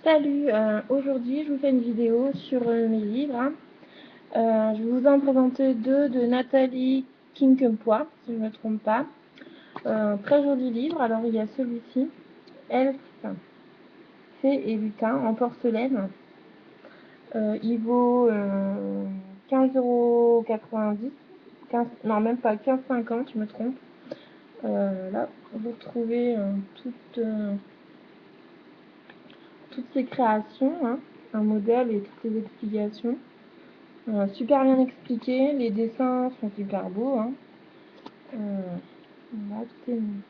Salut, aujourd'hui je vous fais une vidéo sur mes livres. Je vais vous en présenter deux de Nathalie Quincampoix, si je ne me trompe pas. Très joli livre. Alors il y a celui-ci, Elfe, Fée et Lutin en porcelaine. Il vaut 15,90 €. Non, même pas 15,50 €, je me trompe. Là, vous retrouvez toutes ces créations, hein, un modèle et toutes les explications. Super bien expliqué, les dessins sont super beaux. Hein. Là, tout est mis.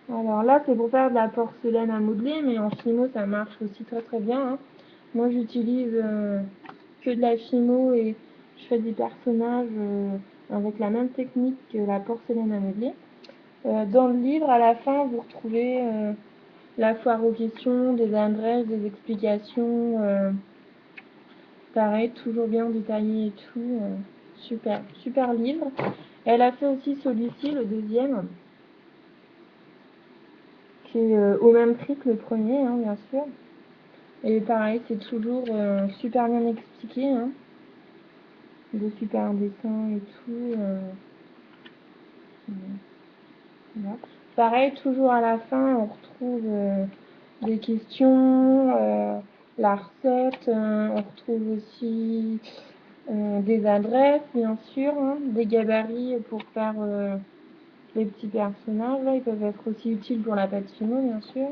Alors là, c'est pour faire de la porcelaine à modeler, mais en fimo, ça marche aussi très très bien. Hein. Moi, j'utilise que de la fimo et je fais des personnages avec la même technique que la porcelaine à modeler. Dans le livre, à la fin, vous retrouvez la foire aux questions, des adresses, des explications. Pareil, toujours bien détaillé et tout. Super, super livre. Elle a fait aussi celui-ci, le deuxième, qui est au même prix que le premier, hein, bien sûr. Et pareil, c'est toujours super bien expliqué, hein. De super dessins et tout. Voilà. Pareil, toujours à la fin, on retrouve des questions, la recette, on retrouve aussi des adresses, bien sûr, hein, des gabarits pour faire les petits personnages. Là, ils peuvent être aussi utiles pour la pâte fino, bien sûr.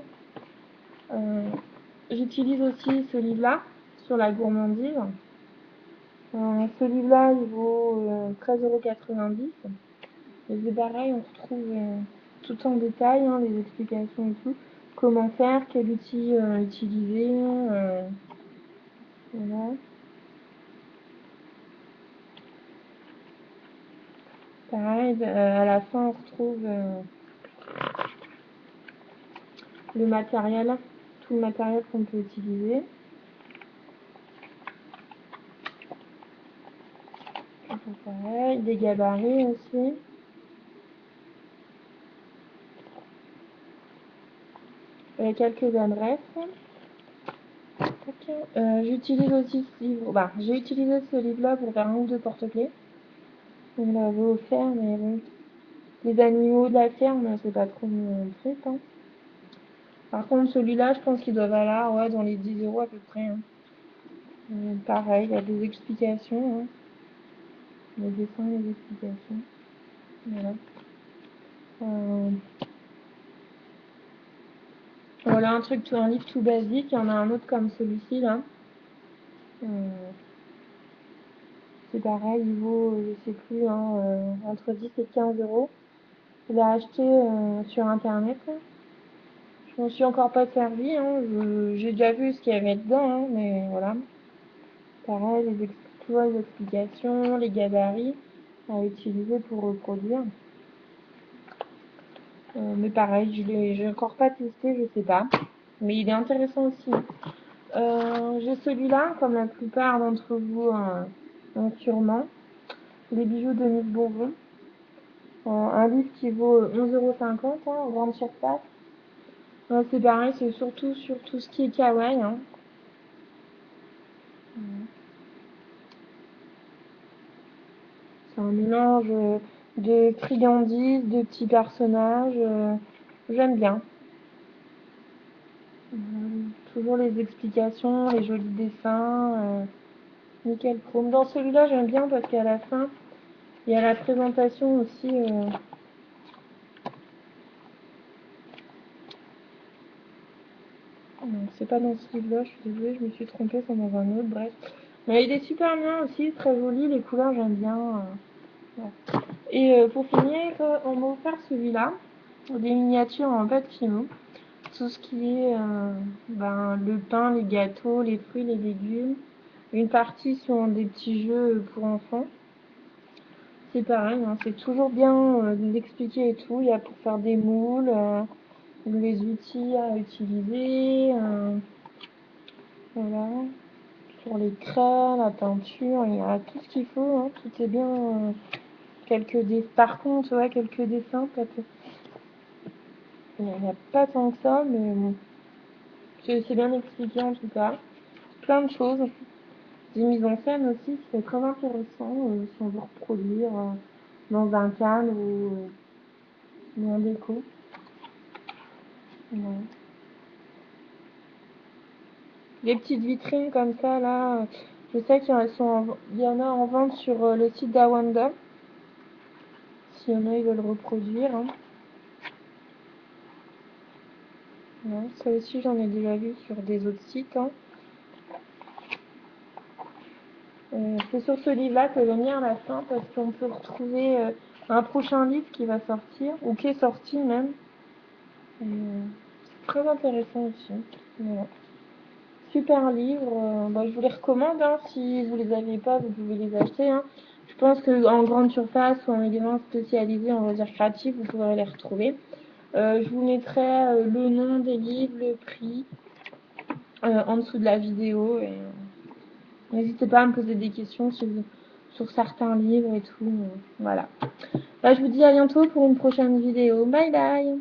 J'utilise aussi ce livre-là sur la gourmandise. Ce livre-là, il vaut 13,90 €. Et c'est pareil, on retrouve tout en détail, hein, les explications et tout. Comment faire, quel outil utiliser. Voilà. Pareil, à la fin, on retrouve le matériel, tout le matériel qu'on peut utiliser. Pareil, des gabarits aussi. Quelques adresses. J'utilise aussi ce livre. Bah, j'ai utilisé ce livre-là pour faire un ou deux porte-clés. On me l'avait offert, mais bon. Les animaux de la ferme, c'est pas trop mon truc. Hein. Par contre, celui-là, je pense qu'il doit valoir dans les 10 € à peu près. Hein. Pareil, il y a des explications. Hein. Les dessins, les explications. Voilà. Voilà un livre tout basique. Il y en a un autre comme celui-ci là. C'est pareil, il vaut, je sais plus, hein, entre 10 et 15 €. Je l'ai acheté sur internet. Je m'en suis encore pas servi. Hein. J'ai déjà vu ce qu'il y avait dedans, hein, mais voilà. Pareil, toujours les explications, les gabarits à utiliser pour reproduire. Mais pareil, j'ai encore pas testé, je sais pas. Mais il est intéressant aussi. J'ai celui-là, comme la plupart d'entre vous ont sûrement. Les bijoux de Miss Bonbon. Un livre qui vaut 11,50 € en grande surface. C'est pareil, c'est surtout sur tout ce qui est kawaii. Hein. C'est un mélange de friandises, de petits personnages. J'aime bien. Toujours les explications, les jolis dessins. Nickel chrome. Dans celui-là, j'aime bien parce qu'à la fin, il y a la présentation aussi. Non, c'est pas dans ce livre-là, je suis désolée, je me suis trompée, c'est dans un autre, bref. Mais il est super bien aussi, très joli, les couleurs j'aime bien. Ouais. Et pour finir, on m'a offert celui-là, des miniatures en pâte fino. Tout ce qui est le pain, les gâteaux, les fruits, les légumes. Une partie sont des petits jeux pour enfants. C'est pareil, hein, c'est toujours bien d'expliquer et tout. Il y a pour faire des moules, les outils à utiliser, voilà. Pour les craies, la peinture, il y a tout ce qu'il faut, hein, tout est bien. Par contre, ouais, quelques dessins, peut-être. Il n'y a pas tant que ça, mais bon, c'est bien expliqué en tout cas. Plein de choses. Des mises en scène aussi, c'est très intéressant si on veut reproduire dans un cadre ou en déco. Ouais. Des petites vitrines comme ça, là, je sais qu'il y en a en vente sur le site d'Awanda. Si y en a, ils veulent reproduire. Hein. Ouais, ça aussi, j'en ai déjà vu sur des autres sites. Hein. C'est sur ce livre-là que j'aime bien à la fin parce qu'on peut retrouver un prochain livre qui va sortir, ou qui est sorti même. C'est très intéressant aussi. Voilà. Super livre, je vous les recommande, hein. Si vous les avez pas, vous pouvez les acheter. Hein. Je pense qu'en grande surface ou en magasins spécialisés, on va dire créatifs, vous pourrez les retrouver. Je vous mettrai le nom des livres, le prix en dessous de la vidéo. Et n'hésitez pas à me poser des questions sur certains livres et tout. Voilà. Je vous dis à bientôt pour une prochaine vidéo. Bye bye!